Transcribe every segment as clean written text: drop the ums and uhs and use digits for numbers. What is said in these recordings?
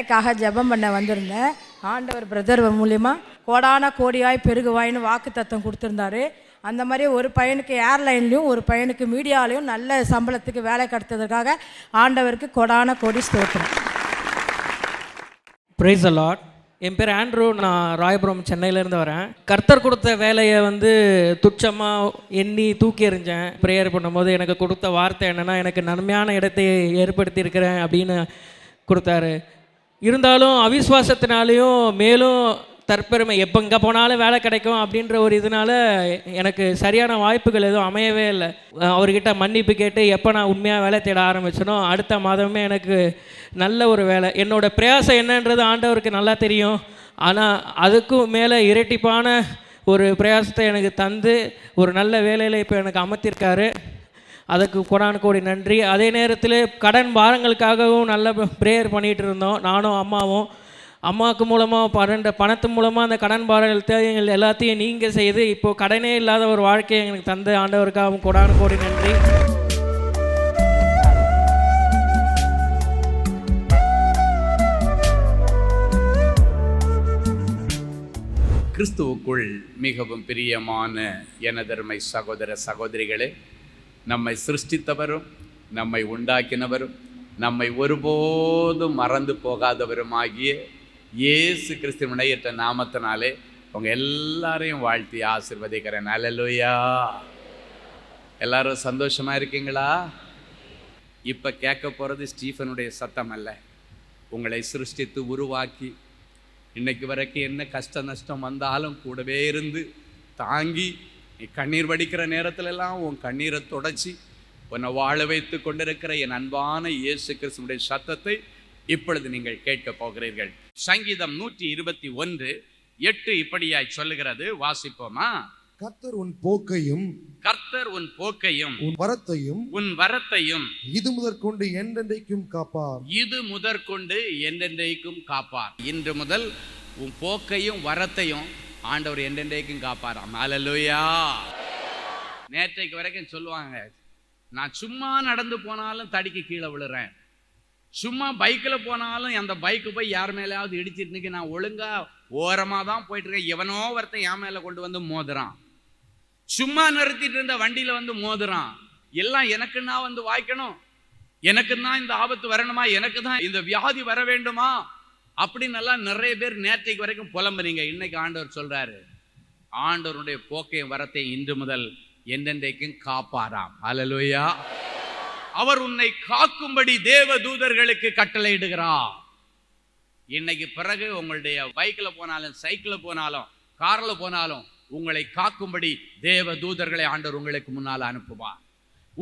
வேலைக்காக ஜெபம் பண்ண வந்திருந்தேன். ஆண்டவர் பிரதர் மூலிமா கோடான கோடியாய் பெருகுவாயின்னு வாக்கு தத்துவம் கொடுத்துருந்தாரு. அந்த மாதிரி ஒரு பையனுக்கு ஏர்லைன்லையும் ஒரு பையனுக்கு மீடியாலையும் நல்ல சம்பளத்துக்கு வேலை கிடைத்ததுக்காக ஆண்டவருக்கு கோடான கோடி ஸ்தோத்திரம். Praise the Lord. என் பேர் ஆண்ட்ரூ. நான் ராயபுரம் சென்னையிலேருந்து வரேன். கர்த்தர் கொடுத்த வேலையை துச்சமாக எண்ணி தூக்கி எறிஞ்சேன். ப்ரேயர் பண்ணும்போது எனக்கு கொடுத்த வார்த்தை என்னென்னா, எனக்கு நன்மையான இடத்தை ஏற்படுத்தியிருக்கிறேன் அப்படின்னு கொடுத்தாரு. இருந்தாலும் அவிசுவாசத்தினாலேயும் மேலும் தற்பெருமை, எப்போ இங்கே போனாலும் வேலை கிடைக்கும் அப்படின்ற ஒரு இதனால எனக்கு சரியான வாய்ப்புகள் எதுவும் அமையவே இல்லை. அவர்கிட்ட மன்னிப்பு கேட்டு எப்போ நான் உண்மையாக வேலை தேட ஆரம்பிச்சனோ அடுத்த மாதமே எனக்கு நல்ல ஒரு வேலை. என்னோடய பிரயாசம் என்னன்றது ஆண்டவருக்கு நல்லா தெரியும். ஆனால் அதுக்கும் மேலே இரட்டிப்பான ஒரு பிரயாசத்தை எனக்கு தந்து ஒரு நல்ல வேலையில் இப்போ எனக்கு அமர்த்திருக்காரு. அதுக்கு கோடான கோடி நன்றி. அதே நேரத்தில் கடன் பாரங்களுக்காகவும் நல்ல ப்ரேயர் பண்ணிகிட்டு இருந்தோம், நானும் அம்மாவும். அம்மாவுக்கு மூலமாக பணத்து மூலமாக அந்த கடன் பாரங்கள் தேவைகள் எல்லாத்தையும் நீங்கள் செய்து இப்போது கடனே இல்லாத ஒரு வாழ்க்கையை எனக்கு தந்த ஆண்டவருக்காகவும் கோடான கோடி நன்றி. கிறிஸ்துவுக்குள் மிகவும் பிரியமான எனதருமை சகோதர சகோதரிகளே, நம்மை சிருஷ்டித்தவரும் நம்மை உண்டாக்கினவரும் நம்மை ஒருபோதும் மறந்து போகாதவருமாகிய இயேசு கிறிஸ்துவினுடைய நாமத்தினாலே உங்க எல்லாரையும் வாழ்த்தி ஆசீர்வதிக்கிறேன். அல்லேலூயா. எல்லாரும் சந்தோஷமா இருக்கீங்களா? இப்ப கேட்க போறது ஸ்டீஃபனுடைய சத்தம் அல்ல. உங்களை சிருஷ்டித்து உருவாக்கி இன்னைக்கு வரைக்கும் என்ன கஷ்ட நஷ்டம் வந்தாலும் கூடவே இருந்து தாங்கி நீ கண்ணீர் வடிக்கிற நேரத்துல எல்லாம் உன் கண்ணீரை தொடச்சி உன்னை வாழ வைத்து கொண்டிருக்கிற என் அன்பான இயேசு கிறிஸ்துவினுடைய சத்தத்தை இப்பொழுது நீங்கள் கேட்க போகிறீர்கள். சங்கீதம் 121:8 இப்படியாய் சொல்லுகிறது. வாசிப்போமா? கர்த்தர் உன் போக்கையும் உன் வரத்தையும் இது முதற்கொண்டு என்றென்றைக்கும் காப்பார். இது முதற்கொண்டு என்றென்றைக்கும் காப்பார். இன்று முதல் உன் போக்கையும் வரத்தையும் ஆண்டவர் என்றென்றைக்கும் காப்பாராம். அல்லேலூயா. நேற்றைக்கு வரைக்கும் சொல்லுவாங்க, நான் சும்மா நடந்து போனாலும் தடிக்கு கீழே விழுறேன், சும்மா பைக்கில் போனாலும் அந்த பைக்கு போய் யார் மேலேயாவது இடிச்சிட்டு நான் ஒழுங்கா ஓரமாக தான் போயிட்டு இருக்கேன், எவனோ ஒருத்தன் என் மேலே கொண்டு வந்து மோதுறான், சும்மா நிறுத்திட்டு இருந்த வண்டியில் மோதுறான், எல்லாம் எனக்குன்னா வாய்க்கணும், எனக்குன்னா இந்த ஆபத்து வரணுமா, எனக்கு தான் இந்த வியாதி வர வேண்டுமா அப்படின்னு எல்லாம் நிறைய பேர் நேற்றைக்கு வரைக்கும் புலம்புறீங்க. இன்னைக்கு ஆண்டவர் சொல்றாரு, ஆண்டவருடைய போக்கையும் வரத்தை இன்று முதல் என்றென்றைக்கும் காப்பாராம். அல்லேலூயா. அவர் உன்னை காக்கும்படி தேவ தூதர்களுக்கு கட்டளையிடுகிறார். இன்னைக்கு பிறகு உங்களுடைய பைக்கில் போனாலும் சைக்கிளில் போனாலும் காரில் போனாலும் உங்களை காக்கும்படி தேவ தூதர்களை ஆண்டவர் உங்களுக்கு முன்னால் அனுப்புவார்.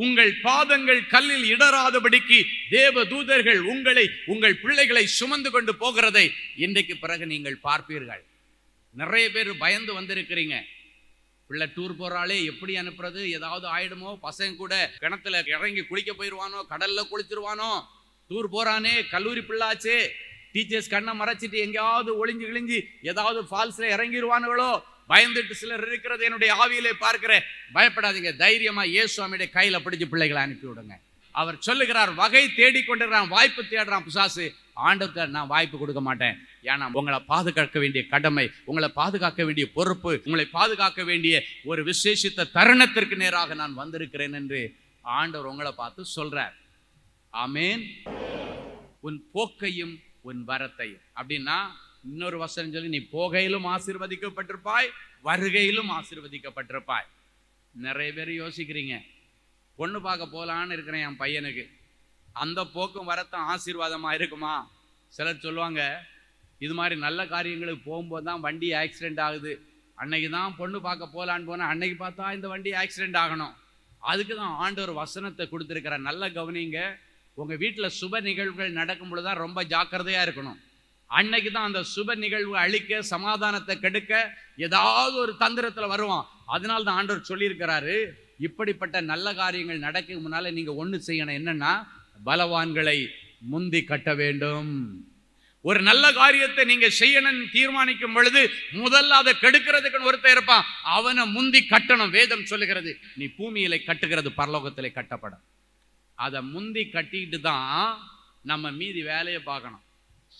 உங்கள் பாதங்கள் கல்லில் இடராதபடிக்கு தேவ தூதர்கள் உங்கள் பிள்ளைகளை சுமந்து கொண்டு போகிறதை இன்றைக்கு பிறகு நீங்கள் பார்ப்பீர்கள். நிறைய பேர் பயந்து வந்திருக்கிறீங்க. பிள்ளை டூர் போறாளே, எப்படி அனுப்புறது, ஏதாவது ஆயிடுமோ, பசங்க கூட கிணத்துல இறங்கி குளிக்க போயிடுவானோ, கடல்ல குளிச்சிருவானோ, டூர் போறானே, கல்லூரி பிள்ளாச்சே, டீச்சர்ஸ் கண்ணை மறைச்சிட்டு எங்கேயாவது ஒளிஞ்சு கிழிஞ்சு ஏதாவது ஃபால்ஸ்ல இறங்கிடுவானுங்களோ பயந்துட்டு சிலர் இருக்கிறது என்னுடைய ஆவியிலே பார்க்கிறேன். பயப்படாதீங்க, தைரியமா இயேசுவாமியுடைய கையில பிடிச்சு பிள்ளைகளை அனுப்பி விடுங்க. அவர் சொல்லுகிறார், வகை தேடிக்கொண்டிருக்கிறான், வாய்ப்பு தேடுறான் பிசாசு. ஆண்டவருக்கு நான் வாய்ப்பு கொடுக்க மாட்டேன். ஏன்னா உங்களை பாதுகாக்க வேண்டிய கடமை, உங்களை பாதுகாக்க வேண்டிய பொறுப்பு, உங்களை பாதுகாக்க வேண்டிய ஒரு விசேஷித்த தருணத்திற்கு நேராக நான் வந்திருக்கிறேன் என்று ஆண்டவர் உங்களை பார்த்து சொல்றார். ஆமேன். உன் போக்கையும் உன் வரத்தையும் அப்படின்னா இன்னொரு வசனம் சொல்லி, நீ போகையிலும் ஆசீர்வதிக்கப்பட்டிருப்பாய், வருகையிலும் ஆசீர்வதிக்கப்பட்டிருப்பாய். நிறைய பேர் யோசிக்கிறீங்க, பொண்ணு பார்க்க போலான்னு இருக்கிறேன் என் பையனுக்கு, அந்த போக்கும் வரத்தும் ஆசீர்வாதமா இருக்குமா? சிலர் சொல்லுவாங்க, இது மாதிரி நல்ல காரியங்களுக்கு போகும்போது தான் வண்டி ஆக்சிடென்ட் ஆகுது, அன்னைக்கு தான் பொண்ணு பார்க்க போலான்னு போனால் அன்னைக்கு பார்த்தா இந்த வண்டி ஆக்சிடென்ட் ஆகணும். அதுக்கு தான் ஆண்டவர் வசனத்தை கொடுத்துருக்கிற. நல்ல கவனிங்க, உங்கள் வீட்டில் சுப நிகழ்வுகள் நடக்கும் பொழுது தான் ரொம்ப ஜாக்கிரதையாக இருக்கணும். அன்னைக்கு தான் அந்த சுப நிகழ்வு அழிக்க, சமாதானத்தை கெடுக்க ஏதாவது ஒரு தந்திரத்தில் வருவான். அதனால தான் ஆண்டவர் சொல்லியிருக்கிறாரு, இப்படிப்பட்ட நல்ல காரியங்கள் நடக்க முன்னால நீங்க ஒண்ணு செய்யணும். என்னன்னா, பலவான்களை முந்தி கட்ட வேண்டும். ஒரு நல்ல காரியத்தை நீங்க செய்யணும்னு தீர்மானிக்கும் பொழுது முதல்ல அதை கெடுக்கிறதுக்கு ஒருத்தர் இருப்பான், அவனை முந்தி கட்டணும். வேதம் சொல்லுகிறது, நீ பூமியில கட்டுகிறது பரலோகத்திலே கட்டப்படும். அதை முந்தி கட்டிட்டு தான் நம்ம மீதி வேலையை பார்க்கணும்.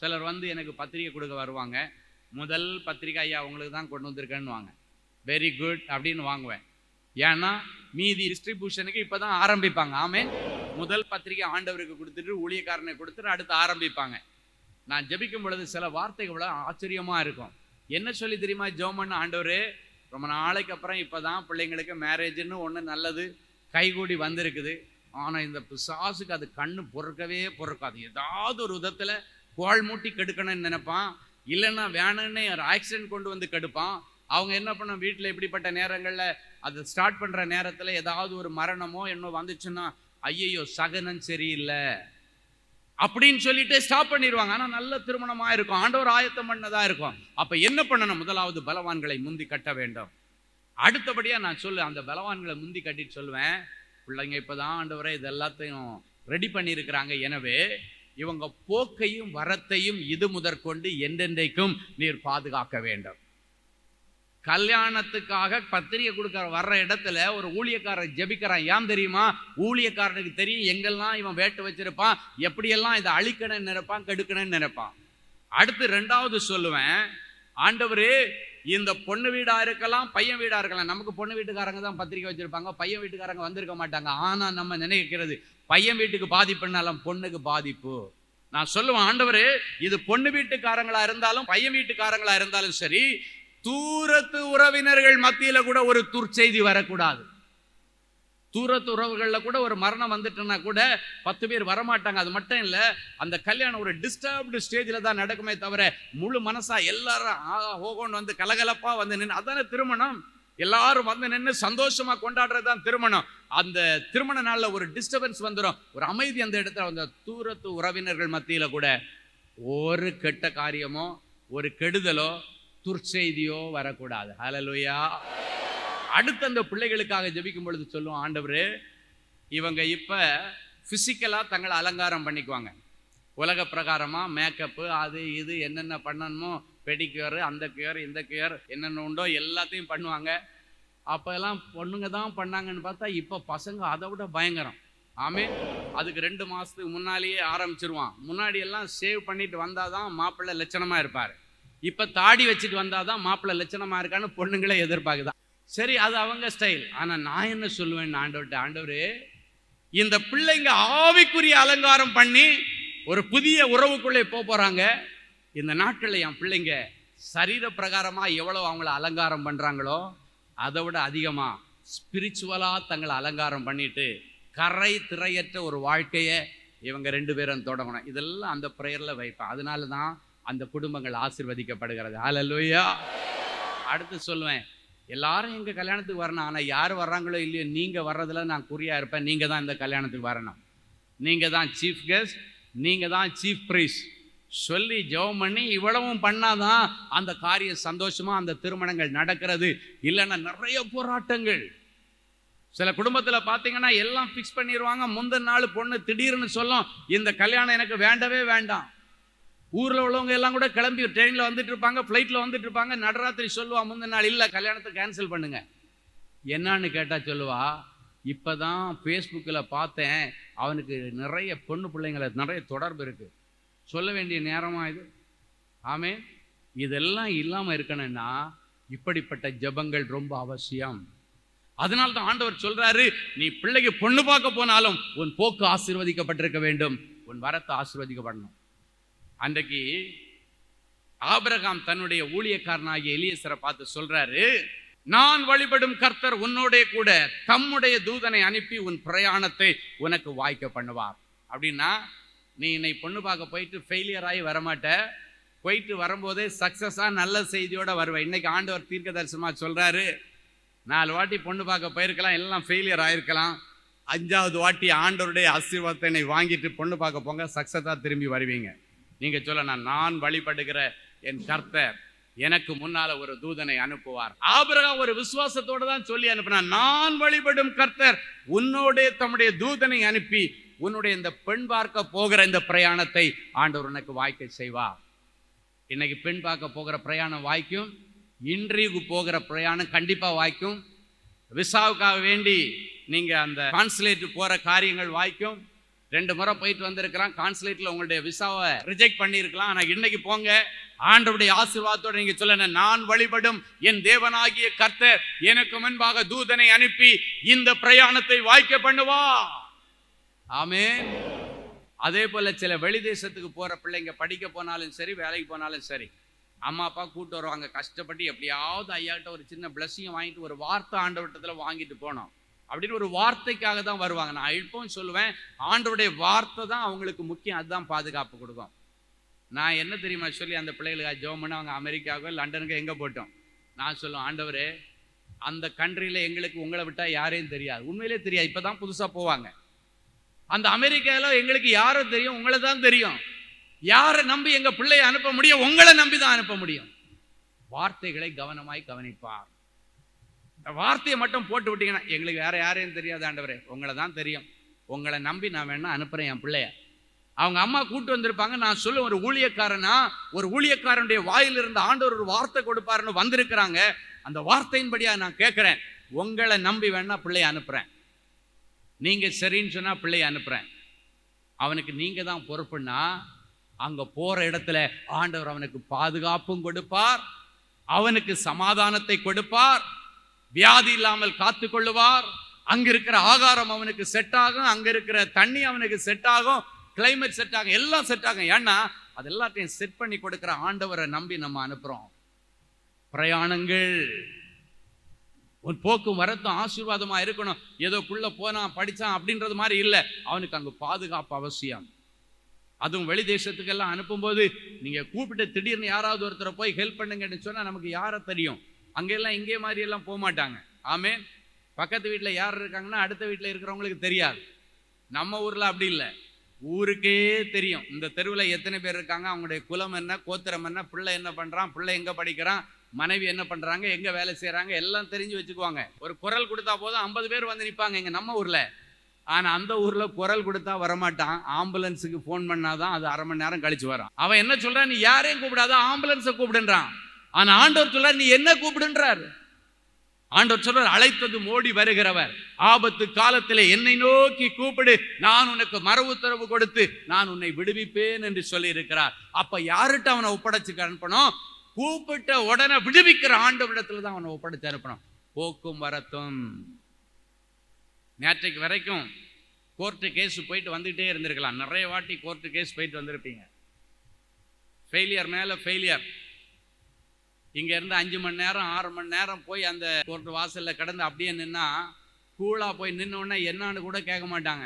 சிலர் வந்து எனக்கு பத்திரிக்கை கொடுக்க வருவாங்க. முதல் பத்திரிக்கை ஐயா உங்களுக்கு தான் கொண்டு வந்திருக்கேன்னு வாங்க. வெரி குட் அப்படின்னு வாங்குவேன். ஏன்னா மீதி டிஸ்ட்ரிபியூஷனுக்கு இப்போ தான் ஆரம்பிப்பாங்க. ஆமே, முதல் பத்திரிக்கை ஆண்டவருக்கு கொடுத்துட்டு ஊழியக்காரனை கொடுத்துட்டு அடுத்து ஆரம்பிப்பாங்க. நான் ஜெபிக்கும் பொழுது சில வார்த்தைகள் ஆச்சரியமாக இருக்கும். என்ன சொல்லி தெரியுமா ஜெபம் பண்ண? ஆண்டவரே, ரொம்ப நாளைக்கு அப்புறம் இப்போ தான் பிள்ளைங்களுக்கு மேரேஜ்னு ஒன்று நல்லது கைகூடி வந்திருக்குது. ஆனால் இந்த பிசாசுக்கு அது கண்ணு பொறுக்காது. ஏதாவது ஒரு விதத்தில் கோள் மூட்டி கெடுக்கணும்னு நினைப்பான். இல்லைன்னா வேணும்னே ஒரு ஆக்சிடென்ட் கொண்டு வந்து கெடுப்பான். அவங்க என்ன பண்ண, வீட்டில் இப்படிப்பட்ட நேரங்களில் அதை ஸ்டார்ட் பண்ணுற நேரத்தில் ஏதாவது ஒரு மரணமோ என்னோ வந்துச்சுன்னா, ஐயையோ சகனம் சரியில்லை அப்படின்னு சொல்லிட்டு ஸ்டாப் பண்ணிடுவாங்க. ஆனால் நல்ல திருமணமாக இருக்கும், ஆண்டவர் ஆயத்தம் பண்ணதாக இருக்கும். அப்போ என்ன பண்ணணும்? முதலாவது பலவான்களை முந்தி கட்ட வேண்டும். அடுத்தபடியாக நான் அந்த பலவான்களை முந்தி கட்டிட்டு சொல்லுவேன், பிள்ளைங்க இப்போ தான் ஆண்டவரை இது எல்லாத்தையும் ரெடி பண்ணியிருக்கிறாங்க. எனவே இவங்க போக்கையும் வரத்தையும் இது முதற்கொண்டு என்றென்றைக்கும் நீர் பாதுகாக்க வேண்டும். கல்யாணத்துக்காக பத்திரிகை கொடுக்க வர்ற இடத்துல ஒரு ஊழியக்காரன் ஜெபிக்கிறான். ஏன் தெரியுமா? ஊழியக்காரனுக்கு தெரியும் எங்கெல்லாம் இவன் வேட்டு வச்சிருப்பான், எப்படியெல்லாம் இதை அழிக்கணும்னு நினைப்பான், கெடுக்கணும்னு நினைப்பான். அடுத்து ரெண்டாவது சொல்லுவேன், ஆண்டவரே இந்த பொண்ணு வீடா இருக்கலாம், பையன் வீடா இருக்கலாம். நமக்கு பொண்ணு வீட்டுக்காரங்க தான் பத்திரிக்கை வச்சிருப்பாங்க, பையன் வீட்டுக்காரங்க வந்திருக்க மாட்டாங்க. ஆனா நம்ம நினைக்கிறது பையன் வீட்டுக்கு பாதிப்புனாலும் பொண்ணுக்கு பாதிப்பு. நான் சொல்லுவேன், ஆண்டவரே இது பொண்ணு வீட்டுக்காரங்களா இருந்தாலும் பையன் வீட்டுக்காரங்களா இருந்தாலும் சரி, தூரத்து உறவினர்கள் மத்தியில கூட ஒரு துர்ச்செய்தி வரக்கூடாது. தூரத்து உறவுகள்ல கூட ஒரு மரணம் வந்துட்டுன்னா கூட 10 பேர் வரமாட்டாங்க. அது மட்டும் இல்ல, அந்த கல்யாணம் ஒரு டிஸ்டர்ப்டு ஸ்டேஜ்ல தான் நடக்குமே தவிர முழு மனசா எல்லாரும் ஹோகோன்னு வந்து கலகலப்பா வந்து நின்று, அதானே திருமணம். எல்லாரும் வந்து நின்று சந்தோஷமா கொண்டாடுறது தான் திருமணம். அந்த திருமண நாள்ல ஒரு டிஸ்டர்பன்ஸ் வந்துடும், ஒரு அமைதி அந்த இடத்துல. அந்த தூரத்து உறவினர்கள் மத்தியில கூட ஒரு கெட்ட காரியமோ ஒரு கெடுதலோ துர்ச்செய்தியோ வரக்கூடாது. ஹல்லேலூயா. அடுத்து அந்த பிள்ளைகளுக்காக ஜெபிக்கும் பொழுது சொல்லுவோம், ஆண்டவரே இவங்க இப்போ ஃபிசிக்கலாக தங்களை அலங்காரம் பண்ணிக்குவாங்க, உலக பிரகாரமாக மேக்கப்பு அது இது என்னென்ன பண்ணணுமோ, பெடிக்யூர் அந்த கியூர் இந்த கியூர் என்னென்ன உண்டோ எல்லாத்தையும் பண்ணுவாங்க. அப்போல்லாம் பொண்ணுங்க தான் பண்ணாங்கன்னு பார்த்தா இப்போ பசங்க அதை விட பயங்கரம். ஆமே, அதுக்கு 2 மாதத்துக்கு முன்னாலேயே ஆரம்பிச்சிருவான். முன்னாடி எல்லாம் சேவ் பண்ணிட்டு வந்தால் தான் மாப்பிள்ளை லட்சணமாக இருப்பார். இப்போ தாடி வச்சுட்டு வந்தால் தான் மாப்பிள்ளை லட்சணமாக இருக்கான்னு பொண்ணுங்களே எதிர்பார்க்குதான். சரி, அது அவங்க ஸ்டைல். ஆனால் நான் என்ன சொல்லுவேன் ஆண்டவர்கிட்ட, ஆண்டவரே இந்த பிள்ளைங்க ஆவிக்குரிய அலங்காரம் பண்ணி ஒரு புதிய உறவுக்குள்ளே போகிறாங்க. இந்த நாட்களில் என் பிள்ளைங்க சரீர பிரகாரமாக எவ்வளோ அவங்கள அலங்காரம் பண்ணுறாங்களோ அதை விட அதிகமாக ஸ்பிரிச்சுவலாக தங்களை அலங்காரம் பண்ணிட்டு கரை திரையற்ற ஒரு வாழ்க்கையை இவங்க 2 பேரும் தொடங்கணும். இதெல்லாம் அந்த ப்ரேயரில் வைப்பேன். அதனால தான் அந்த குடும்பங்கள் ஆசீர்வதிக்கப்படுகிறது. ஹல்லேலூயா. அடுத்து சொல்லுவேன், எல்லாரும் எங்கள் கல்யாணத்துக்கு வரணும், ஆனால் யார் வர்றாங்களோ இல்லையோ நீங்கள் வர்றதில் நான் குறியாக இருப்பேன். நீங்கள் தான் இந்த கல்யாணத்துக்கு வரணும், நீங்கள் தான் சீஃப் கெஸ்ட், நீங்கள் தான் சீஃப் ப்ரைஸ் சொல்லி ஜெபம் பண்ணி இவ்வளவும் பண்ணாதான் அந்த காரியம் சந்தோஷமாக அந்த திருமணங்கள் நடக்கிறது. இல்லைன்னா நிறைய போராட்டங்கள். சில குடும்பத்தில் பார்த்தீங்கன்னா எல்லாம் ஃபிக்ஸ் பண்ணிடுவாங்க, முந்தின நாள் பொண்ணு திடீர்னு சொல்லும், இந்த கல்யாணம் எனக்கு வேண்டவே வேண்டாம். ஊரில் உள்ளவங்க எல்லாம் கூட கிளம்பி ட்ரெயினில் வந்துட்டு இருப்பாங்க, ஃப்ளைட்டில் வந்துட்டு இருப்பாங்க. நடராத்திரி சொல்லுவா முந்தின நாள், இல்லை கல்யாணத்தை கேன்சல் பண்ணுங்க. என்னான்னு கேட்டால் சொல்லுவா, இப்போ தான் ஃபேஸ்புக்கில் பார்த்தேன், அவனுக்கு நிறைய பொண்ணு பிள்ளைங்களை நிறைய தொடர்பு இருக்குது. சொல்ல வேண்டிய நேரமாக இது? ஆமே, இதெல்லாம் இல்லாமல் இருக்கணும்னா இப்படிப்பட்ட ஜெபங்கள் ரொம்ப அவசியம். அதனால தான் ஆண்டவர் சொல்றாரு, நீ பிள்ளைக்கு பொண்ணு பார்க்க போனாலும் உன் போக்கு ஆசீர்வதிக்கப்பட்டிருக்க வேண்டும், உன் வரத்தை ஆசீர்வதிக்கப்படணும். அன்றைக்கு ஆபிரகாம் தன்னுடைய ஊழியக்காரனாகிய எலியேசரை பார்த்து சொல்றாரு, நான் வழிபடும் கர்த்தர் உன்னோட கூட தம்முடைய தூதனை அனுப்பி உன் பிரயாணத்தை உனக்கு வாய்க்க பண்ணுவார். அப்படின்னா நீ இன்னை பொண்ணு பார்க்க போயிட்டு ஃபெயிலியர் ஆகி வரமாட்ட, போயிட்டு வரும்போதே சக்சஸாக நல்ல செய்தியோட வருவேன். இன்னைக்கு ஆண்டவர் தீர்க்க தரிசனமாக சொல்றாரு, 4 வாட்டி பொண்ணு பார்க்க போயிருக்கலாம், எல்லாம் ஃபெயிலியர் ஆயிருக்கலாம், 5வது வாட்டி ஆண்டவருடைய ஆசீர்வாதத்தை வாங்கிட்டு பொண்ணு பார்க்க போங்க, சக்சஸாக திரும்பி வருவீங்க. நீங்க சொல்லணும், நான் வழிபடுகிற என் கர்த்தர் எனக்கு முன்னால ஒரு தூதனை அனுப்புவார். ஆபிரகாம் ஒரு விசுவாசத்தோடு தான் சொல்லி அனுப்பினான், நான் வழிபடும் கர்த்தர் உன்னோட தம்முடைய தூதனை அனுப்பி உன்னுடைய இந்த பெண் பார்க்க போகிற இந்த பிரயாணத்தை ஆண்டவர் உனக்கு வாய்க்க செய்வார். இன்னைக்கு பெண் பார்க்க போகிற பிரயாணம் வாய்க்கும், இன்டர்வியூக்கு போகிற பிரயாணம் கண்டிப்பா வாய்க்கும், விசாவுக்காக வேண்டி நீங்க அந்த கான்சுலேட் போற காரியங்கள் வாய்க்கும், 2 முறை போயிட்டு வந்திருக்கிறான். கான்சுலேட்ல உங்களுடைய விசாவை ரிஜெக்ட் பண்ணியிருக்கலாம். ஆனால் இன்னைக்கு போங்க, ஆண்டவருடைய ஆசீர்வாதத்தோட நீங்க சொல்லுங்க, நான் வழிபடும் என் தேவனாகிய கர்த்தர் எனக்கு முன்பாக தூதனை அனுப்பி இந்த பிரயாணத்தை வாய்க்க பண்ணுவா. ஆமென். அதே போல சில வெளி தேசத்துக்கு போற பிள்ளைங்க படிக்க போனாலும் சரி, வேலைக்கு போனாலும் சரி, அம்மா அப்பா கூட்டு வருவாங்க. கஷ்டப்பட்டு எப்படியாவது ஐயாட்ட ஒரு சின்ன பிளஸ்ஸிங் வாங்கிட்டு ஒரு வார்த்தை ஆண்டவட்டத்தில் வாங்கிட்டு போனோம் அப்படின்னு ஒரு வார்த்தைக்காக தான் வருவாங்க. நான் இப்பவும் சொல்லுவேன், ஆண்டவருடைய வார்த்தை தான் அவங்களுக்கு முக்கியம். அதுதான் பாதுகாப்பு கொடுக்கும். நான் என்ன தெரியுமா சொல்லி அந்த பிள்ளைகளுக்கு ஜெபம் பண்ண, அவங்க அமெரிக்காவுக்கோ லண்டனுக்கோ எங்கே போட்டோம், நான் சொல்லுவேன், ஆண்டவரே அந்த கண்ட்ரியில் எங்களுக்கு உங்களை விட்டால் யாரையும் தெரியாது, உண்மையிலே தெரியாது, இப்போ தான் புதுசாக போவாங்க. அந்த அமெரிக்காவில் எங்களுக்கு யாரும் தெரியும், உங்களை தான் தெரியும். யாரை நம்பி எங்கள் பிள்ளையை அனுப்ப முடியும்? உங்களை நம்பி தான் அனுப்ப முடியும். வார்த்தைகளை கவனமாய் கவனிப்பார். வார்த்தையை மட்டும் போட்டு விட்டீங்கன்னா, எங்களுக்கு வேற யாரையும் தெரியாது ஆண்டவரே, உங்களை தான் தெரியும், உங்களை நம்பி நான் வேணா அனுப்புகிறேன் என் பிள்ளைய. அவங்க அம்மா கூட்டு வந்திருப்பாங்க. நான் சொல்லுவேன், ஒரு ஊழியக்காரனா, ஒரு ஊழியக்காரனுடைய வாயிலிருந்து ஆண்டவர் ஒரு வார்த்தை கொடுப்பாருன்னு வந்திருக்கிறாங்க. அந்த வார்த்தையின்படியா நான் கேட்குறேன், உங்களை நம்பி வேணா பிள்ளைய அனுப்புகிறேன், நீங்கள் சரின்னு சொன்னால் பிள்ளைய அனுப்புகிறேன். அவனுக்கு நீங்கள் தான் பொறுப்புன்னா, அங்கே போகிற இடத்துல ஆண்டவர் அவனுக்கு பாதுகாப்பும் கொடுப்பார், அவனுக்கு சமாதானத்தை கொடுப்பார், வியாதி இல்லாமல் காத்து கொள்ளுவார். அங்க இருக்கிற ஆகாரம் அவனுக்கு செட் ஆகும், அங்க இருக்கிற தண்ணி அவனுக்கு செட் ஆகும், கிளைமேட் செட் ஆகும், எல்லாம் செட் ஆகும். ஏன்னா அது எல்லாத்தையும் செட் பண்ணி கொடுக்கிற ஆண்டவரை நம்பி நம்ம அனுப்புறோம். பிரயாணங்கள் ஒரு போக்கும் வரத்தும் ஆசீர்வாதமா இருக்கணும். ஏதோ புள்ள போனா படிச்சான் அப்படின்றது மாதிரி இல்லை, அவனுக்கு அங்க பாதுகாப்பு அவசியம். அதுவும் வெளி தேசத்துக்கெல்லாம் அனுப்பும்போது நீங்க கூப்பிட்டு திடீர்னு யாராவது ஒருத்தரை போய் ஹெல்ப் பண்ணுங்கன்னு சொன்னா நமக்கு யாரை தெரியும்? அங்கெல்லாம் இங்கே மாதிரி எல்லாம் போக மாட்டாங்க. ஆமென். பக்கத்து வீட்டில் யார் இருக்காங்கன்னா அடுத்த வீட்டில் இருக்கிறவங்களுக்கு தெரியாது. நம்ம ஊரில் அப்படி இல்லை, ஊருக்கே தெரியும் இந்த தெருவில் எத்தனை பேர் இருக்காங்க, அவங்களுடைய குலம் என்ன, கோத்திரம் என்ன, பிள்ளை என்ன பண்ணுறான், பிள்ளை எங்கே படிக்கிறான், மனைவி என்ன பண்ணுறாங்க, எங்கே வேலை செய்கிறாங்க, எல்லாம் தெரிஞ்சு வச்சுக்குவாங்க. ஒரு குரல் கொடுத்தா போதும் 50 பேர் வந்து நிற்பாங்க இங்கே நம்ம ஊரில். ஆனால் அந்த ஊரில் குரல் கொடுத்தா வரமாட்டான், ஆம்புலன்ஸுக்கு ஃபோன் பண்ணாதான் அது அரை மணி நேரம் கழிச்சு வரும். அவன் என்ன சொல்கிறான், நீ யாரையும் கூப்பிடாத, ஆம்புலன்ஸை கூப்பிடுன்றான். ஆனால் ஆண்டவர் சொல்றார், நீ என்ன கூப்பிடுன்றார். ஆண்டவர் சொல்றார், அழைத்தது ஓடி வருகிறவர், ஆபத்து காலத்திலே என்னை நோக்கி கூப்பிடு, நான் உனக்கு மறு உத்தரவு கொடுத்து நான் உன்னை விடுவிப்பேன் என்று சொல்லி இருக்கிறார். அப்ப யார்கிட்ட அவனை ஒப்படைச்சு அனுப்பணும்? கூப்பிட்ட உடனே விடுவிக்கிற ஆண்டவரிடத்துல தான் அவனை ஒப்படைச்சு அனுப்பணும். போக்கும் வரத்தும். நேற்றைக்கு வரைக்கும் கோர்ட்டு கேஸ் போயிட்டு வந்துகிட்டே இருந்திருக்கலாம். நிறைய வாட்டி கோர்ட்டு கேஸ் போயிட்டு வந்திருப்பீங்க. ஃபெயிலியர் மேல ஃபெயிலியர். இங்கேருந்து 5 மணி நேரம் 6 மணி நேரம் போய் அந்த கோர்ட்டு வாசலில் கடந்து அப்படியே நின்னா, கூலாக போய் நின்னோடனே என்னான்னு கூட கேட்க மாட்டாங்க.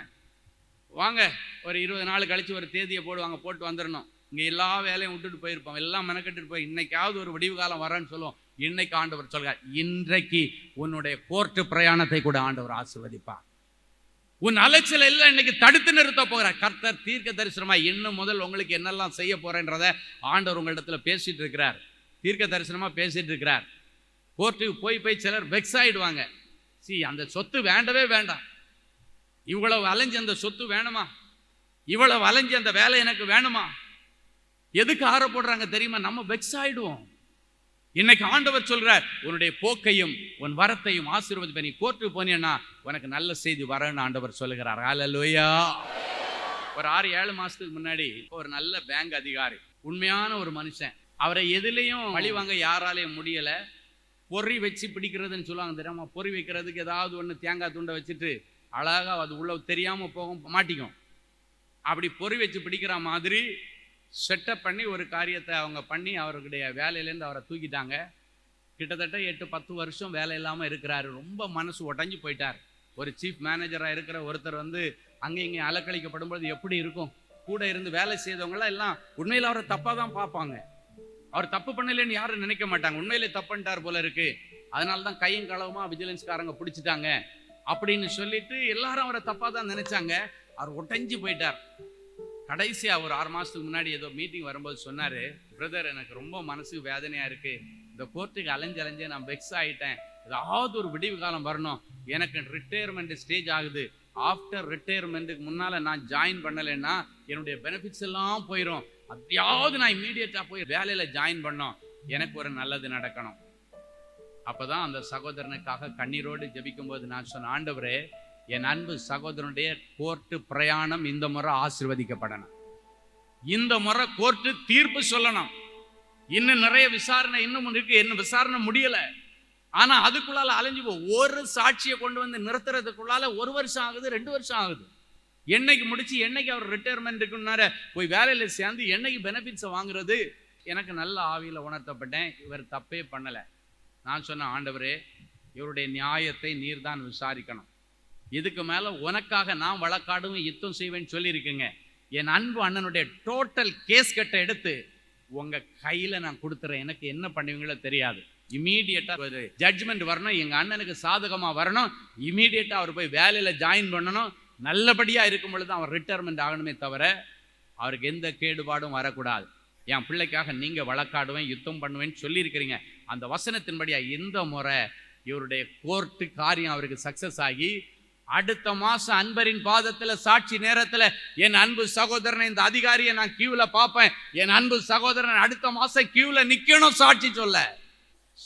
வாங்க ஒரு 20 நாள் கழித்து ஒரு தேதியை போடுவாங்க, போட்டு வந்துடணும். இங்கே எல்லா வேலையும் விட்டுட்டு போயிருப்போம், எல்லாம் மெனக்கட்டுட்டு போய் இன்னைக்காவது ஒரு விடிவு காலம் வரேன்னு சொல்லுவோம். இன்னைக்கு ஆண்டவர் சொல்கிறார், இன்றைக்கு உன்னுடைய கோர்ட்டு பிரயாணத்தை கூட ஆண்டவர் ஆசீர்வதிப்பார். உன் அலைச்சல் எல்லாம் இன்னைக்கு தடுத்து நிறுத்த போகிறார். கர்த்தர் தீர்க்க தரிசனமாக இன்னும் முதல் உங்களுக்கு என்னெல்லாம் செய்ய போறேன்றத ஆண்டவர் உங்களிடத்துல பேசிட்டு இருக்கிறார், தீர்க்க தரிசனமாக பேசிட்டு இருக்கிறார். கோர்ட்டுக்கு போய் சிலர் வெக்ஸ் ஆயிடுவாங்க. அந்த சொத்து வேண்டவே வேண்டாம், இவ்வளவு அலைஞ்சு அந்த சொத்து வேணுமா, இவ்வளவு அலைஞ்சு அந்த வேலை எனக்கு வேணுமா, எதுக்கு ஆற போடுறாங்க தெரியுமா? நம்ம வெக்ஸ் ஆயிடுவோம். இன்னைக்கு ஆண்டவர் சொல்றார், உன்னுடைய போக்கையும் உன் வரத்தையும் ஆசீர்வதிப்பேன். நீ கோர்ட்டுக்கு போனீன்னா உனக்கு நல்ல செய்தி வரன்னு ஆண்டவர் சொல்லுகிறார். ஹல்லேலூயா. ஒரு 6-7 மாசத்துக்கு முன்னாடி ஒரு நல்ல பேங்க் அதிகாரி, உண்மையான ஒரு மனுஷன், அவரை எதுலேயும் பழி வாங்க யாராலையும் முடியலை. பொறி வச்சு பிடிக்கிறதுன்னு சொல்லுவாங்க தெரியாமா, பொறி வைக்கிறதுக்கு ஏதாவது ஒன்று தேங்காய் துண்டை வச்சுட்டு அழகாக அது உள்ள தெரியாமல் போகும், மாட்டிக்கும். அப்படி பொறி வச்சு பிடிக்கிற மாதிரி செட்டப் பண்ணி ஒரு காரியத்தை அவங்க பண்ணி அவருடைய வேலையிலேருந்து அவரை தூக்கிட்டாங்க. கிட்டத்தட்ட 8-10 வருஷம் வேலை இல்லாமல் இருக்கிறாரு. ரொம்ப மனசு உடஞ்சி போயிட்டார். ஒரு சீஃப் மேனேஜராக இருக்கிற ஒருத்தர் வந்து அங்கே இங்கே அலக்கழிக்கப்படும்போது எப்படி இருக்கும்? கூட இருந்து வேலை செய்தவங்களாம் எல்லாம் உண்மையில் அவரை தப்பாக தான் பார்ப்பாங்க. அவர் தப்பு பண்ணலன்னு யாரும் நினைக்க மாட்டாங்க. உண்மையிலே தப்புன்ட்டார் போல இருக்கு, அதனால தான் கையும் களவுமா விஜிலன்ஸ்காரங்க பிடிச்சிட்டாங்க அப்படின்னு சொல்லிட்டு எல்லாரும் அவரை தப்பாக தான் நினைச்சாங்க. அவர் உடைஞ்சு போயிட்டார். கடைசியாக ஒரு 6 மாதத்துக்கு முன்னாடி ஏதோ மீட்டிங் வரும்போது சொன்னார், பிரதர் எனக்கு ரொம்ப மனசுக்கு வேதனையாக இருக்குது, இந்த கோர்ட்டுக்கு அலைஞ்சு நான் வெக்ஸ் ஆகிட்டேன், ஏதாவது ஒரு விடிவு காலம் வரணும், எனக்கு ரிட்டையர்மெண்ட் ஸ்டேஜ் ஆகுது, ஆஃப்டர் ரிட்டையர்மெண்ட்டுக்கு முன்னால் நான் ஜாயின் பண்ணலைன்னா என்னுடைய பெனிஃபிட்ஸ் எல்லாம் போயிடும், அப்படியாவது நான் இம்மீடியட்டாக போய் வேலையில் ஜாயின் பண்ணோம், எனக்கு ஒரு நல்லது நடக்கணும். அப்போ தான் அந்த சகோதரனுக்காக கண்ணீரோடு ஜெபிக்கும்போது நான் சொன்ன, ஆண்டவரே என் அன்பு சகோதரனுடைய கோர்ட்டு பிரயாணம் இந்த முறை ஆசீர்வதிக்கப்படணும். இந்த முறை கோர்ட்டு தீர்ப்பு சொல்லணும். இன்னும் நிறைய விசாரணை இன்னும் இருக்கு, என்ன விசாரணை முடியல. ஆனா அதுக்குள்ளால அலைஞ்சு ஒரு சாட்சியை கொண்டு வந்து நிறுத்துறதுக்குள்ளால 1 வருஷம் ஆகுது, 2 வருஷம் ஆகுது. என்னைக்கு முடிச்சு என்னைக்கு அவர் ரிட்டையர்மெண்ட் இருக்குன்னார போய் வேலையில சேர்ந்து என்னைக்கு பெனிஃபிட்ஸை வாங்குறது? எனக்கு நல்ல ஆவியில் உணர்த்தப்பட்டேன், இவர் தப்பே பண்ணலை. நான் சொன்ன, ஆண்டவரே இவருடைய நியாயத்தை நீர் தான் விசாரிக்கணும். இதுக்கு மேலே உனக்காக நான் வழக்காடுவேன், யுத்தம் செய்வேன்னு சொல்லியிருக்குங்க. என் அன்பு அண்ணனுடைய டோட்டல் கேஸ் கட்டை எடுத்து உங்கள் கையில் நான் கொடுத்துறேன். எனக்கு என்ன பண்ணுவீங்களோ தெரியாது. இமீடியட்டாக ஒரு ஜட்ஜ்மெண்ட் வரணும், எங்கள் அண்ணனுக்கு சாதகமாக வரணும். இமீடியட்டாக அவர் போய் வேலையில் ஜாயின் பண்ணணும். நல்லபடியாக இருக்கும் பொழுது அவர் ரிட்டையர்மெண்ட் ஆகணுமே தவிர அவருக்கு எந்த கேடுபாடும் வரக்கூடாது. என் பிள்ளைக்காக நீங்கள் வழக்காடுவேன், யுத்தம் பண்ணுவேன்னு சொல்லியிருக்கிறீங்க. அந்த வசனத்தின்படியா இந்த முறை இவருடைய கோர்ட்டு காரியம் அவருக்கு சக்சஸ் ஆகி அடுத்த மாதம் அன்பரின் பாதத்தில் சாட்சி நேரத்தில் என் அன்பு சகோதரனை, இந்த அதிகாரியை நான் கியூவில் பார்ப்பேன். என் அன்பு சகோதரன் அடுத்த மாதம் கியூவில் நிற்கணும் சாட்சி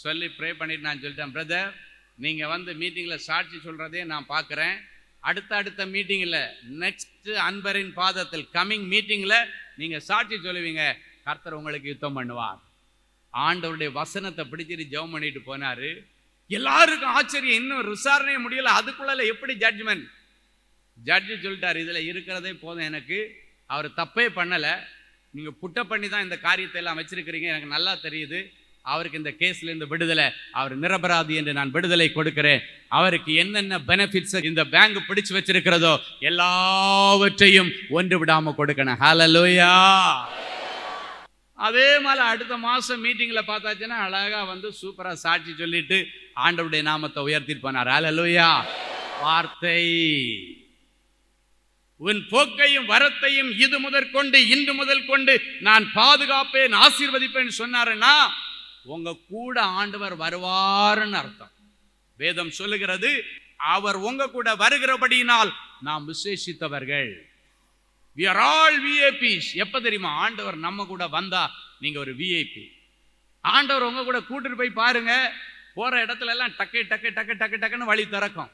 சொல்லி ப்ரே பண்ணிட்டு நான் சொல்லிட்டேன், பிரதர் நீங்கள் வந்து மீட்டிங்கில் சாட்சி சொல்கிறதே நான் பார்க்குறேன். அடுத்த மீட்டிங்கில் நெக்ஸ்ட் அன்பரின் பாதத்தில் கம்மிங் மீட்டிங்கில் நீங்கள் சாட்சி சொல்லுவீங்க, கர்த்தர் உங்களுக்கு யுத்தம் பண்ணுவார். ஆண்டவருடைய வசனத்தை பிடிச்சிட்டு ஜெபம் பண்ணிட்டு போனார். எல்லாருக்கும் ஆச்சரியம், இன்னும் விசாரணையே முடியல, அதுக்குள்ள எப்படி ஜட்ஜ்மெண்ட்? ஜட்ஜு சொல்லிட்டார், இதில் இருக்கிறதே போதும் எனக்கு, அவர் தப்பே பண்ணலை, நீங்கள் புட்ட பண்ணி தான் இந்த காரியத்தை எல்லாம் வச்சிருக்கிறீங்க, எனக்கு நல்லா தெரியுது. அவருக்கு இந்த கேஸ்ல இருந்து விடுதலை, அவர் நிரபராதி என்று நான் விடுதலை கொடுக்கிறேன். அவருக்கு என்னென்ன பெனிஃபிட்ஸ் இந்த பேங்க் பிடிச்சு வச்சிருக்கிறதோ எல்லாவற்றையும் ஒன்று விடாம கொடுக்கணும். ஹல்லேலூயா. அதே மாதிரி அடுத்த மாசம் மீட்டிங்ல பார்த்தாச்சுன்னா அழகா வந்து சூப்பரா சாட்சி சொல்லிட்டு ஆண்டவருடைய நாமத்தை உயர்த்திட்டு போனார். ஹல்லேலூயா. வார்த்தை, உன் போக்கையும் வரத்தையும் இது முதற்கொண்டு இன்று முதல் கொண்டு நான் பாதுகாப்பேன், ஆசீர்வதிப்பேன் சொன்னாருன்னா உங்க கூட ஆண்டவர் வருவார்னு அர்த்தம். வேதம் சொல்லுகிறது, அவர் உங்க கூட வருகிறபடியினால் நாம் விசேஷித்தவர்கள். We are all VIPs. எப்ப தெரியுமா? ஆண்டவர் நம்ம கூட வந்தா நீங்க ஒரு VIP. ஆண்டவர் உங்க கூட கூட்டிட்டு போய் பாருங்க, போற இடத்துல எல்லாம் டக்கு டக்கு டக்கு டக்கு டக்குன்னு வழி திறக்கும்.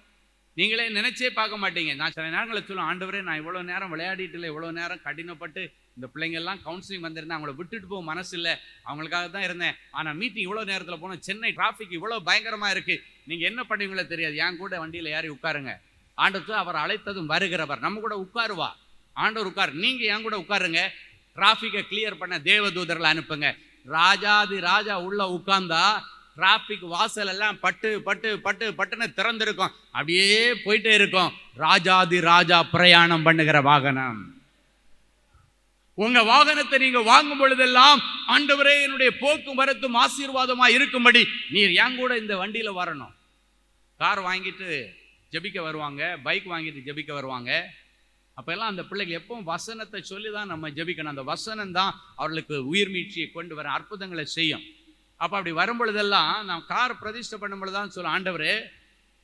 நீங்களே நினைச்சே பார்க்க மாட்டீங்க. நான் சில நேரங்களில் சொல்லுவேன், ஆண்டவரே நான் இவ்வளோ நேரம் விளையாடிட்டு இல்லை, இவ்வளோ நேரம் கடினப்பட்டு இந்த பிள்ளைங்கள்லாம் கவுன்சிலிங் வந்திருந்தேன், அவங்கள விட்டுட்டு போக மனசு இல்லை, அவங்களுக்காக தான் இருந்தேன். ஆனால் மீட்டிங் இவ்வளோ நேரத்தில் போனோம், சென்னை டிராஃபிக் இவ்வளோ பயங்கரமாக இருக்குது, நீங்கள் என்ன பண்ணுவீங்களோ தெரியாது, என் கூட வண்டியில் ஏறி உட்காருங்க. ஆண்டவர் அவர் அழைத்ததும் வருகிறவர், நம்ம கூட உட்காருவா. ஆண்டவர் உட்கார், நீங்கள் என் கூட உட்காருங்க. டிராஃபிக்கை கிளியர் பண்ண தேவதூதர்களை அனுப்புங்க. ராஜாதி ராஜா உள்ள உட்கார்ந்தா டிராபிக் வாசல் எல்லாம் பட்டு பட்டு பட்டு பட்டுன்னு திறந்திருக்கும், அப்படியே போயிட்டே இருக்கும். ராஜாதி ராஜா பிரயாணம் பண்ணுகிற வாகனம். உங்க வாகனத்தை நீங்க வாங்கும் பொழுதெல்லாம், ஆண்டவரே என்னுடைய போக்கும் வரத்தும் ஆசீர்வாதமா இருக்கும்படி நீர் என் கூட இந்த வண்டியில வரணும். கார் வாங்கிட்டு ஜெபிக்க வருவாங்க, பைக் வாங்கிட்டு ஜெபிக்க வருவாங்க. அப்ப எல்லாம் அந்த பிள்ளைகள் எப்பவும் வசனத்தை சொல்லி தான் நம்ம ஜெபிக்கணும். அந்த வசனம் தான் அவர்களுக்கு உயிர் மீட்சியை கொண்டு வர அற்புதங்களை செய்யும். அப்போ அப்படி வரும்பொழுதெல்லாம் நான் கார் பிரதிஷ்டை பண்ணும் பொழுதுதான் சொல்ல, ஆண்டவரே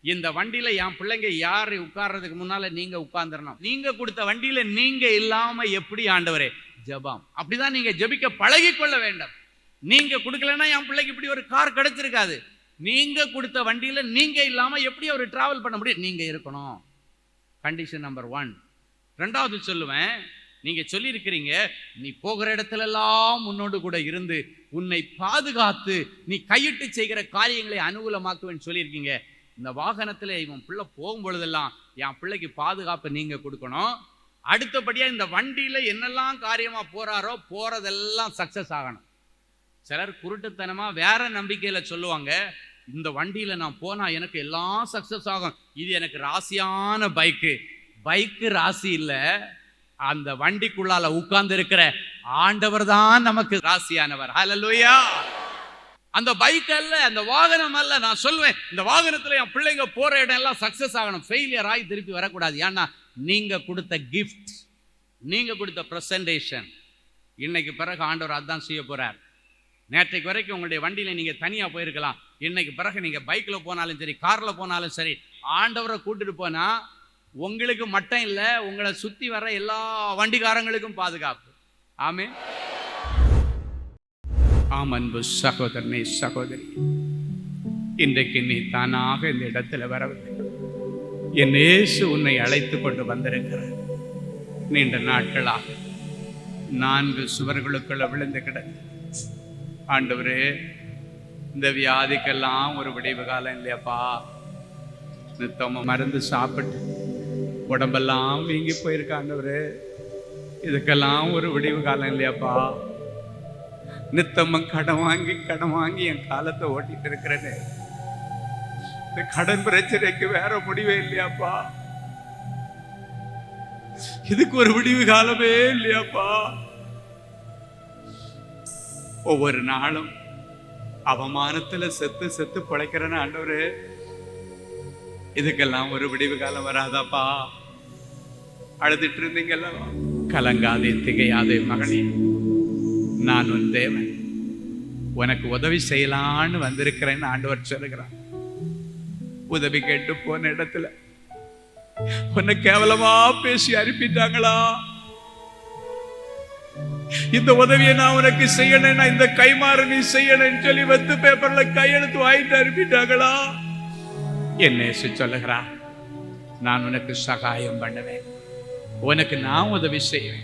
இந்த வண்டியில என் பிள்ளைங்க யார் உட்கார்றதுக்கு முன்னால நீங்க உட்கார்ந்துடணும். நீங்க கொடுத்த வண்டியில நீங்க இல்லாம எப்படி ஆண்டவரே? ஜெபம். அப்படிதான் நீங்க ஜெபிக்க பழகி கொள்ள வேண்டும். நீங்க கொடுக்கலன்னா என் பிள்ளைக்கு இப்படி ஒரு கார் கிடைச்சிருக்காது. நீங்க கொடுத்த வண்டியில நீங்க இல்லாம எப்படி அவர் டிராவல் பண்ண முடியும்? நீங்க இருக்கணும். Condition number 1. 2வது சொல்லுவேன், நீங்க சொல்லி இருக்கிறீங்க, நீ போகிற இடத்துல எல்லாம் உன்னோடு கூட இருந்து உன்னை பாதுகாத்து நீ கையிட்டு செய்கிற காரியங்களை அனுகூலமாக்குவேன்னு சொல்லியிருக்கீங்க. இந்த வாகனத்துல இவன் பிள்ளை போகும் பொழுதெல்லாம் என் பிள்ளைக்கு பாதுகாப்பு நீங்க கொடுக்கணும். அடுத்தபடியா இந்த வண்டியில என்னெல்லாம் காரியமா போறாரோ போறதெல்லாம் சக்சஸ் ஆகணும். சிலர் குருட்டுத்தனமா வேற நம்பிக்கையில சொல்லுவாங்க, இந்த வண்டியில நான் போனா எனக்கு எல்லாம் சக்சஸ் ஆகும், இது எனக்கு ராசியான பைக்கு ராசி இல்லை, அந்த வண்டிக்குள்ளால உட்கார்ந்து இருக்கிற ஆண்டவர் தான் நமக்கு ராசியானவர். ஹல்லேலூயா. அந்த பைக் அல்ல, அந்த வாகனம் அல்ல. நான் சொல்லுவேன், இந்த வாகனத்துல என் பிள்ளைங்க போற இடம் எல்லாம் சக்சஸ் ஆகணும், ஃபெயிலியர் ஆகி திருப்பி வரக்கூடாது. ஏன்னா நீங்க கொடுத்த கிஃப்ட், நீங்க கொடுத்த பிரசன்டேஷன், இன்னைக்கு பிறகு ஆண்டவர் அதான் செய்ய போறார். நேற்றைக்கு வரைக்கும் உங்களுடைய வண்டியில நீங்க தனியா போயிருக்கலாம், இன்னைக்கு பிறகு நீங்க பைக்ல போனாலும் சரி, கார்ல போனாலும் சரி, ஆண்டவரை கூட்டிட்டு போனா உங்களுக்கு மட்டும் இல்லை, உங்களை சுத்தி வர எல்லா வண்டிக்காரங்களுக்கும் பாதுகாப்பு. ஆமென். அன்பு சகோதரனே, சகோதரி, இன்றைக்கு நீ தானாக இந்த இடத்துல வரவில்லை. என் இயேசு உன்னை அழைத்து கொண்டு வந்திருக்கிறார். நீண்ட நாட்களாக 4 சுவர்களுக்குள்ள விழுந்து கிடக்கு. ஆண்டவரே, இந்த வியாதிக்கெல்லாம் ஒரு விடிவு காலம் இல்லையாப்பா. நித்தம் மருந்து சாப்பிட்டு உடம்பெல்லாம் வீங்கி போயிருக்க ஆண்டவரே, இதுக்கெல்லாம் ஒரு விடிவு காலம் இல்லையாப்பா. நித்தமும் கடன் வாங்கி என் காலத்தை ஓட்டிட்டு இருக்கிறேனே, இந்த கடன் பிரச்சனைக்கு வேற முடிவே இல்லையாப்பா. இதுக்கு ஒரு விடிவு காலமே இல்லையாப்பா. ஒவ்வொரு நாளும் அவமானத்துல செத்து செத்து பிழைக்கிறேன்னு ஆண்டவரே, இதுக்கெல்லாம் ஒரு விடிவு காலம் வராதாப்பா. அழுதுட்டு இருந்தீங்கல்ல, கலங்காதே திகையாதே மகனே, நான் உன் தேவன், உனக்கு உதவி செய்யலான்னு வந்திருக்கிறேன்னு ஆண்டவர் சொல்லுகிறான். உதவி கேட்டு போன இடத்துல உன்னை கேவலமா பேசி அனுப்பிட்டாங்களா? இந்த உதவியை நான் உனக்கு செய்யணும், இந்த கைமாறு நீ செய்யணும்னு சொல்லி வெத்து பேப்பர்ல கையெழுத்து வாங்கிட்டு அனுப்பிட்டாங்களா? என்ன சொல்லுகிறா, நான் உனக்கு சகாயம் பண்ணுவேன், உனக்கு நான் உதவி செய்வேன்.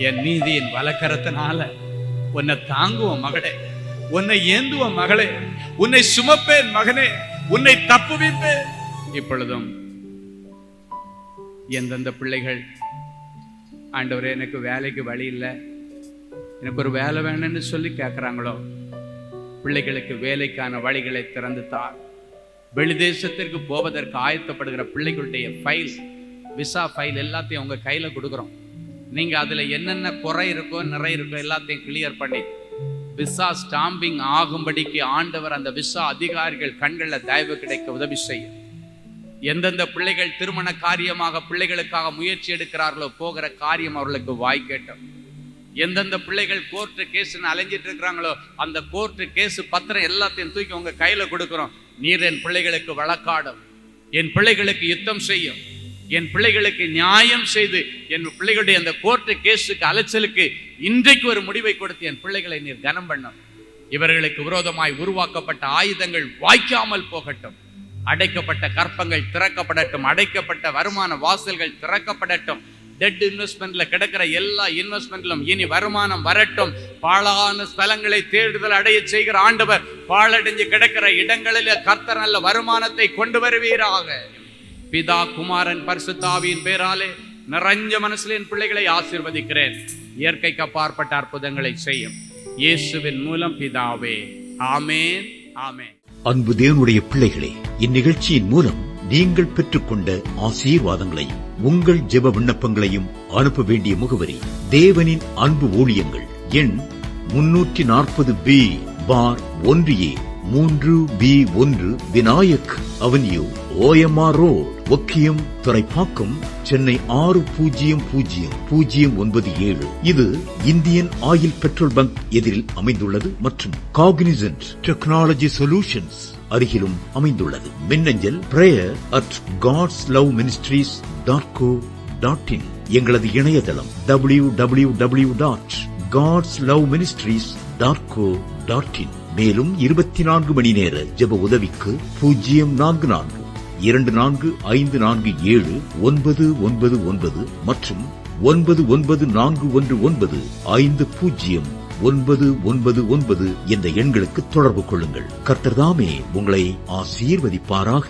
என் நீதியின் வலக்கரத்தினால உன்னை தாங்குவோம் மகளே, உன்னை ஏந்துவோம் மகளே, உன்னை சுமப்பேன் மகனே, உன்னை தப்புவிப்பேன். இப்பொழுதும் எந்தெந்த பிள்ளைகள் ஆண்டவரே எனக்கு வேலைக்கு வழி இல்லை, எனக்கு ஒரு வேலை வேணும்னு சொல்லி கேட்குறாங்களோ, பிள்ளைகளுக்கு வேலைக்கான வழிகளை திறந்து தார். வெளிதேசத்திற்கு போவதற்கு ஆயத்தப்படுகிற பிள்ளைகளுடைய ஃபைல், விசா ஃபைல் எல்லாத்தையும் உங்கள் கையில் கொடுக்குறோம். நீங்கள் அதில் என்னென்ன குறை இருக்கோ நிறை இருக்கோ எல்லாத்தையும் கிளியர் பண்ணி விசா ஸ்டாம்பிங் ஆகும்படிக்கு ஆண்டவர் அந்த விசா அதிகாரிகள் கண்களில் தயவு கிடைக்க உதவி செய்யும். எந்தெந்த பிள்ளைகள் திருமண காரியமாக பிள்ளைகளுக்காக முயற்சி எடுக்கிறார்களோ போகிற காரியம் அவர்களுக்கு வாய்க்கட்டும். எந்தெந்த பிள்ளைகள் கோர்ட்டு கேஸ்ன்னு அலைஞ்சிட்டு இருக்கிறாங்களோ அந்த கோர்ட்டு கேஸ் பத்திரம் எல்லாத்தையும் தூக்கி உங்க கையில கொடுக்கிறோம். நீர் என் பிள்ளைகளுக்கு வழக்காடும், என் பிள்ளைகளுக்கு யுத்தம் செய்யும், என் பிள்ளைகளுக்கு நியாயம் செய்து என் பிள்ளைகளுடைய அந்த கோர்ட்டு கேஸுக்கு அலைச்சலுக்கு இன்றைக்கு ஒரு முடிவை கொடுத்து என் பிள்ளைகளை நீர் கனம் பண்ணும். இவர்களுக்கு விரோதமாய் உருவாக்கப்பட்ட ஆயுதங்கள் வாய்க்காமல் போகட்டும், அடைக்கப்பட்ட கற்பங்கள் திறக்கப்படட்டும், அடைக்கப்பட்ட வருமான வாசல்கள் திறக்கப்படட்டும். டெட் இன்வெஸ்ட்மெண்ட்ல கிடக்கிற எல்லா இன்வெஸ்ட்மெண்ட்லும் இனி வருமானம் வரட்டும். பாழான ஸ்தலங்களை தேடுதல் அடைய செய்கிற ஆண்டவர் பாழடைஞ்சு கிடக்கிற இடங்களில் கர்த்தர் நல்ல வருமானத்தை கொண்டு வருவீராக. பிதா குமாரன் பரிசுத்தாவியின் பேராலே நிறைஞ்ச மனசுல என் பிள்ளைகளை ஆசீர்வதிக்கிறேன். இயற்கைக்கு அப்பாற்பட்ட அற்புதங்களை செய்யும் இயேசுவின் மூலம் பிதாவே, ஆமேன், ஆமேன். அன்பு தேவனுடைய பிள்ளைகளே, இந்நிகழ்ச்சியின் மூலம் நீங்கள் பெற்றுக்கொண்ட ஆசீர்வாதங்களையும் உங்கள் ஜெப விண்ணப்பங்களையும் அனுப்ப வேண்டிய முகவரி: தேவனின் அன்பு ஊழியங்கள், எண் 340B பார் 1A 3B1 Vinayak avenue, OMR road, Okkiyam, Thoraipakkam, Chennai 600097. இது இந்தியன் ஆயில் பெட்ரோல் பங்க் எதிரில் அமைந்துள்ளது மற்றும் காக்னிசன்ட் டெக்னாலஜி சொல்யூஷன்ஸ் அருகிலும் அமைந்துள்ளது. மின்னஞ்சல் prayer@godsloveministries.co.in. எங்களது இணையதளம் www.godsloveministries.co.in. மேலும் 24 மணி நேர ஜெப உதவிக்கு 04454547999 மற்றும் 9941950999 என்ற எண்களுக்கு தொடர்பு கொள்ளுங்கள். கர்த்தர் தாமே உங்களை ஆசீர்வதிப்பாராக.